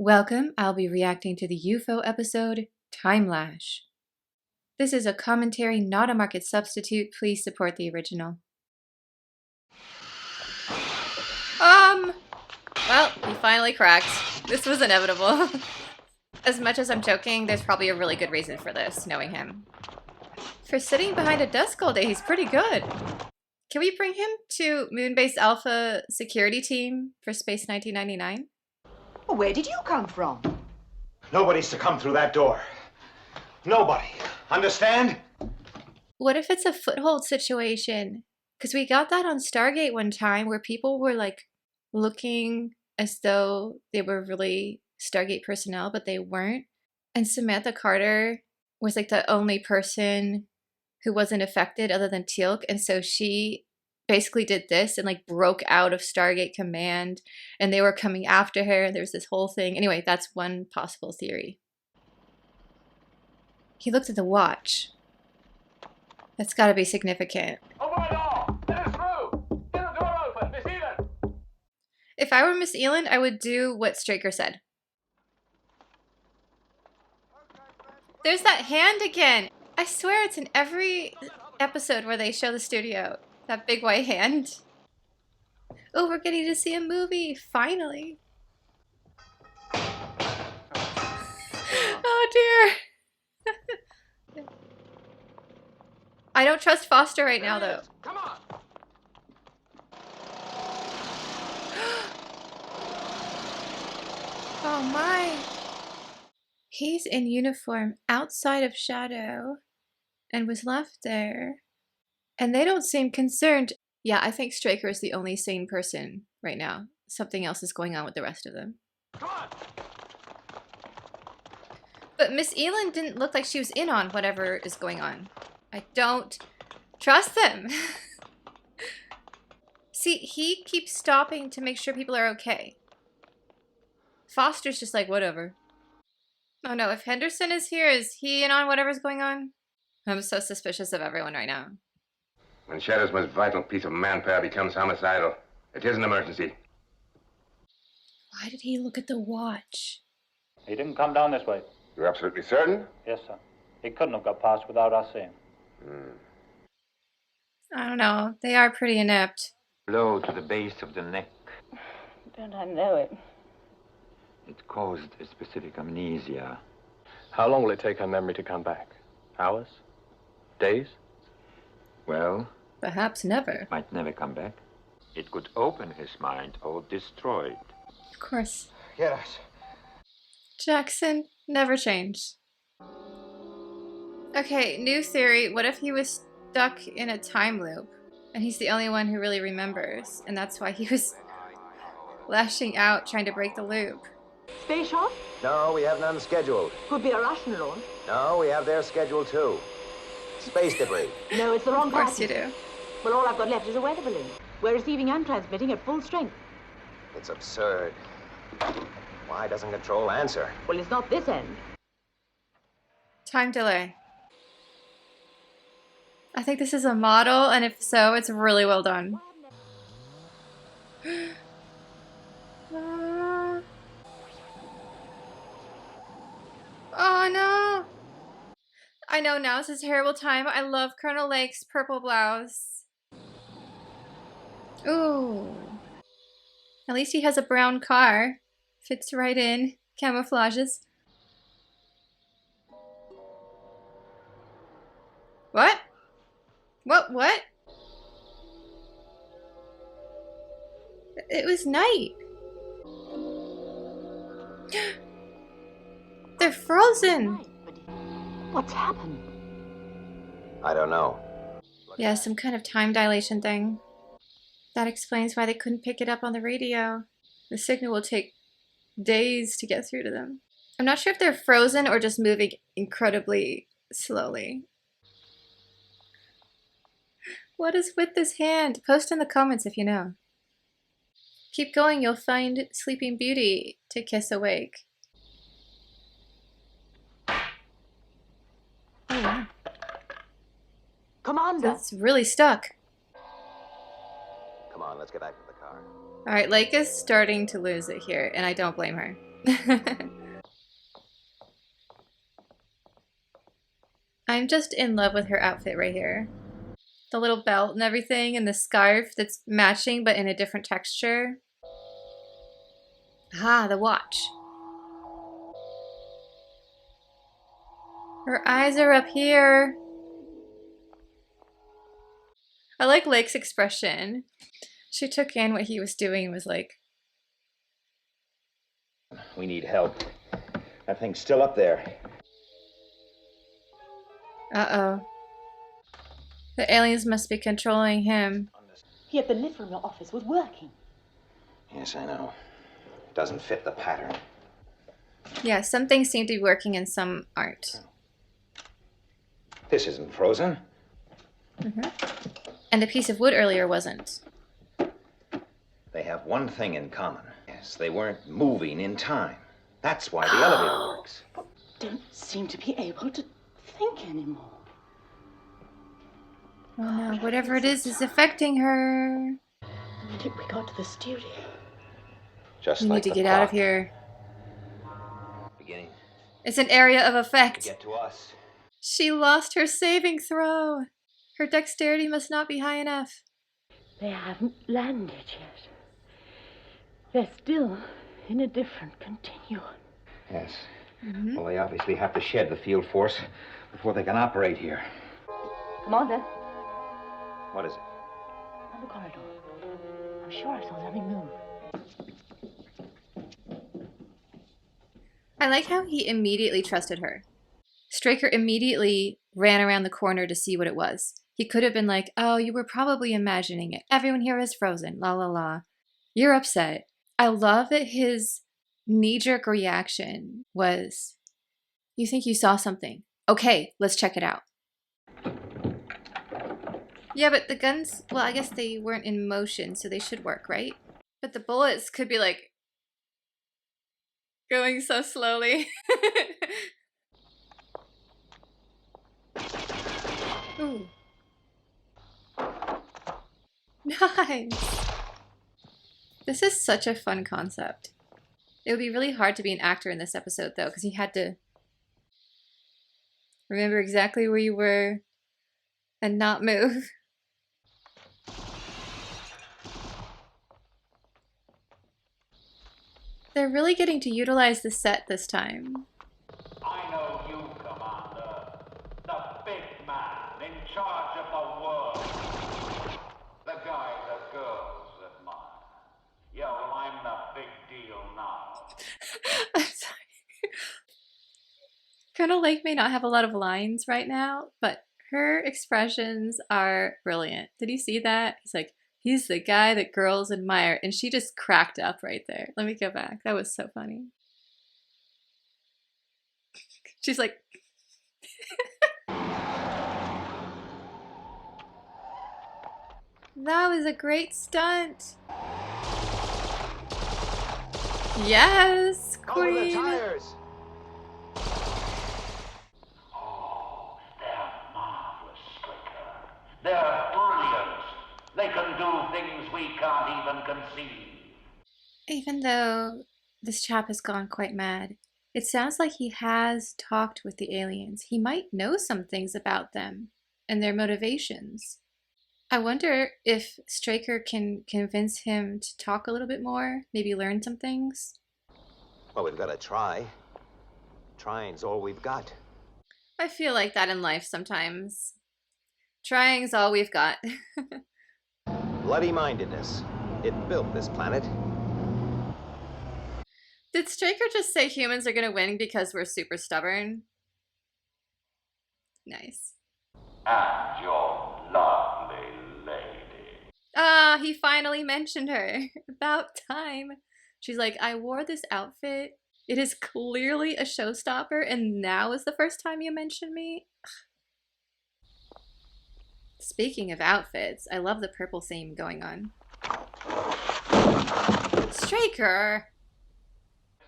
Welcome, I'll be reacting to the UFO episode, Time Lash. This is a commentary, not a market substitute. Please support the original. Well, he finally cracked. This was inevitable. As much as I'm joking, there's probably a really good reason for this, knowing him. For sitting behind a desk all day, he's pretty good. Can we bring him to Moonbase Alpha security team for Space 1999? Where did you come from? Nobody's to come through that door. Nobody. Understand? What if it's a foothold situation? Because we got that on Stargate one time where people were like looking as though they were really Stargate personnel, but they weren't. And Samantha Carter was like the only person who wasn't affected other than Teal'c. And so she basically did this and like broke out of Stargate Command and they were coming after her and there was this whole thing. Anyway, that's one possible theory. He looked at the watch. That's gotta be significant. Open the door! Let us through! Get the door open, Miss Eden! If I were Miss Eland, I would do what Straker said. There's that hand again! I swear it's in every episode where they show the studio. That big white hand. Oh, we're getting to see a movie, finally. Oh dear. I don't trust Foster right now though. Come on! Oh my. He's in uniform outside of Shadow and was left there. And they don't seem concerned. Yeah, I think Straker is the only sane person right now. Something else is going on with the rest of them. Come on! But Miss Eland didn't look like she was in on whatever is going on. I don't trust them. See, he keeps stopping to make sure people are okay. Foster's just like, whatever. Oh no, if Henderson is here, is he in on whatever's going on? I'm so suspicious of everyone right now. When Shadow's most vital piece of manpower becomes homicidal, it is an emergency. Why did he look at the watch? He didn't come down this way. You're absolutely certain? Yes, sir. He couldn't have got past without us seeing. I don't know. They are pretty inept. Blow to the base of the neck. Don't I know it? It caused a specific amnesia. How long will it take her memory to come back? Hours? Days? Well, Perhaps never. might never come back. It could open his mind or destroy it. Of course. Get us. Jackson, never change. Okay, new theory. What if he was stuck in a time loop? And he's the only one who really remembers. And that's why he was lashing out, trying to break the loop. Space shop? No, we have none scheduled. Could be a Russian drone. No, we have their schedule too. Space debris. No, it's the wrong Of course you pattern. do. Well, all I've got left is a weather balloon. We're receiving and transmitting at full strength. It's absurd. Why doesn't Control answer? Well, it's not this end. Time delay. I think this is a model, and if so, it's really well done. Oh no! I know now's a terrible time. I love Colonel Lake's purple blouse. Ooh. At least he has a brown car. Fits right in. Camouflages. What? What? It was night. They're frozen. What's happened? I don't know. Yeah, some kind of time dilation thing. That explains why they couldn't pick it up on the radio. The signal will take days to get through to them. I'm not sure if they're frozen or just moving incredibly slowly. What is with this hand? Post in the comments if you know. Keep going, you'll find Sleeping Beauty to kiss awake. Oh wow. Commander. That's really stuck. Come on, let's get back to the car. Alright, Lake is starting to lose it here, and I don't blame her. I'm just in love with her outfit right here. The little belt and everything, and the scarf that's matching but in a different texture. Ah, the watch. Her eyes are up here. I like Lake's expression. She took in what he was doing and was like, We need help. That thing's still up there. uh-oh. The aliens must be controlling him. Yet the lift from your office was working. Yes, I know. It doesn't fit the pattern. Yeah, some things seem to be working and some aren't. This isn't frozen. And the piece of wood earlier wasn't. They have one thing in common. Yes, they weren't moving in time. That's why the elevator works. Don't seem to be able to think anymore. Oh no, whatever it is affecting her. The minute we got to the studio. Just We like need to the get out of clock. here. Beginning It's an area of to effect. get to us. She lost her saving throw. Her dexterity must not be high enough. They haven't landed yet. They're still in a different continuum. Yes. Well, they obviously have to shed the field force before they can operate here. Commander, What is it? on the corridor. I'm sure I saw something move. I like how he immediately trusted her. Straker immediately ran around the corner to see what it was. He could have been like, oh, you were probably imagining it. Everyone here is frozen. La la la. You're upset. I love that his knee-jerk reaction was, you think you saw something. Okay, let's check it out. Yeah, but the guns, well, I guess they weren't in motion, so they should work, right? But the bullets could be like going so slowly. Ooh. Nice. This is such a fun concept. It would be really hard to be an actor in this episode, though, because you had to remember exactly where you were and not move. They're really getting to utilize the set this time. I know you, Commander. The big man in charge of the world. The guy the girls admire. Yeah, well, I'm the big deal now. I'm sorry. Colonel Lake may not have a lot of lines right now, but her expressions are brilliant. Did you see that? He's like, he's the guy that girls admire. And she just cracked up right there. Let me go back. That was so funny. She's like... That was a great stunt. Yes, Over the queen. tires! Oh, they're marvelous, Stricker. They're brilliant. They can do things we can't even conceive. Even though this chap has gone quite mad, it sounds like he has talked with the aliens. He might know some things about them and their motivations. I wonder if Straker can convince him to talk a little bit more, maybe learn some things. Well, we've got to try. Trying's all we've got. I feel like that in life sometimes. Trying's all we've got. Bloody-mindedness. It built this planet. Did Straker just say humans are gonna win because we're super stubborn? Nice. And your lovely lady. Ah, he finally mentioned her. About time. She's like, I wore this outfit. It is clearly a showstopper, and now is the first time you mentioned me? Speaking of outfits, I love the purple theme going on. Straker!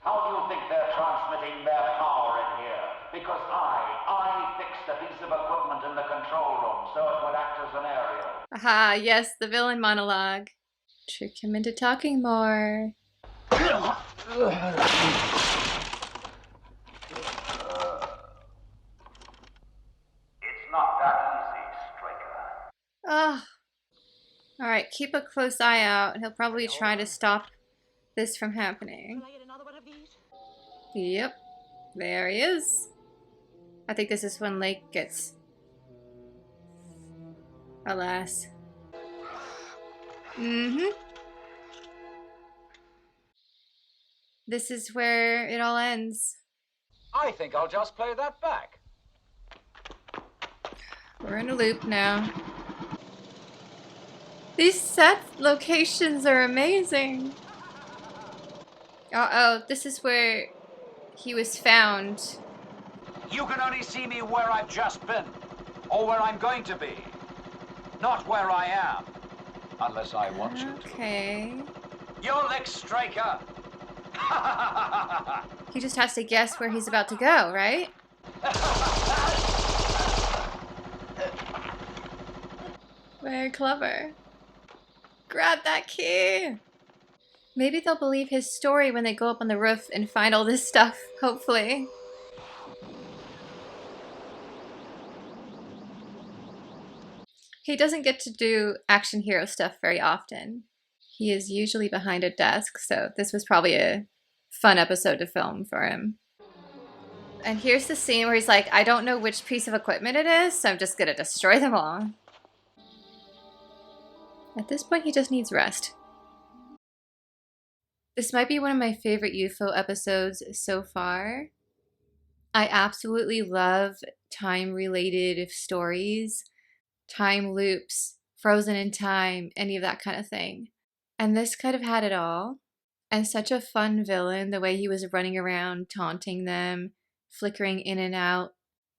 How do you think they're transmitting their power in here? Because I fixed a piece of equipment in the control room so it would act as an aerial. Aha, yes, the villain monologue. Trick him into talking more. It's not that easy, Striker. Oh. Alright, keep a close eye out. He'll probably try to stop this from happening. Yep. There he is. I think this is when Lake gets... Alas. This is where it all ends. I think I'll just play that back. We're in a loop now. These set locations are amazing. Uh-oh, this is where he was found. You can only see me where I've just been, or where I'm going to be. Not where I am, unless I want you to. Okay. You're Lick Striker. He just has to guess where he's about to go, right? Very clever. Grab that key! Maybe they'll believe his story when they go up on the roof and find all this stuff, hopefully. He doesn't get to do action hero stuff very often. He is usually behind a desk, so this was probably a fun episode to film for him. And here's the scene where he's like, I don't know which piece of equipment it is, so I'm just gonna destroy them all. At this point, he just needs rest. This might be one of my favorite UFO episodes so far. I absolutely love time-related stories, time loops, frozen in time, any of that kind of thing. And this kind of had it all. And such a fun villain, the way he was running around, taunting them, flickering in and out.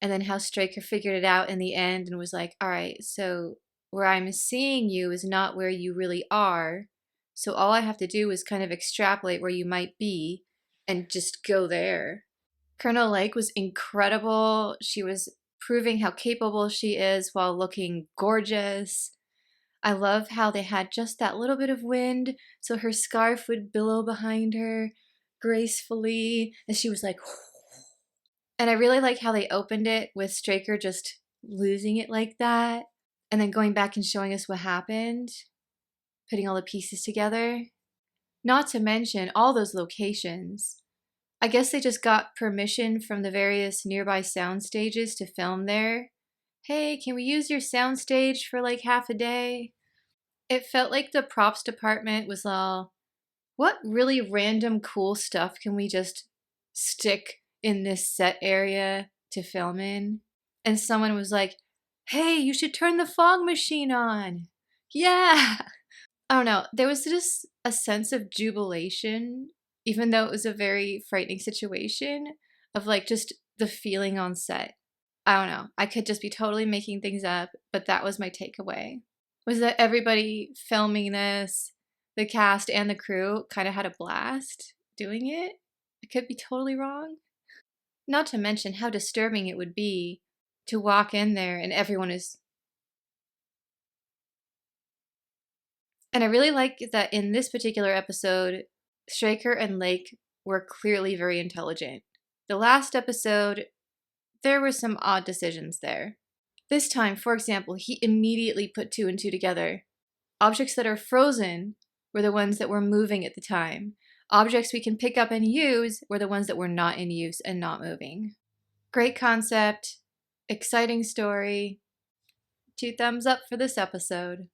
And then how Straker figured it out in the end and was like, all right, so where I'm seeing you is not where you really are. So all I have to do is kind of extrapolate where you might be and just go there. Colonel Lake was incredible. She was proving how capable she is while looking gorgeous. I love how they had just that little bit of wind, so her scarf would billow behind her gracefully as she was like... And I really like how they opened it with Straker just losing it like that, and then going back and showing us what happened, putting all the pieces together. Not to mention all those locations. I guess they just got permission from the various nearby sound stages to film there. Hey, can we use your soundstage for like half a day? It felt like the props department was all, what really random cool stuff can we just stick in this set area to film in? And someone was like, hey, you should turn the fog machine on. Yeah. I don't know. There was just a sense of jubilation, even though it was a very frightening situation, of like just the feeling on set. I don't know. I could just be totally making things up, but that was my takeaway. Was that everybody filming this, the cast and the crew, kind of had a blast doing it. I could be totally wrong. Not to mention how disturbing it would be to walk in there and everyone is... And I really like that in this particular episode, Straker and Lake were clearly very intelligent. The last episode, there were some odd decisions there. This time, for example, he immediately put two and two together. Objects that are frozen were the ones that were moving at the time. Objects we can pick up and use were the ones that were not in use and not moving. Great concept, exciting story. 2 thumbs up for this episode.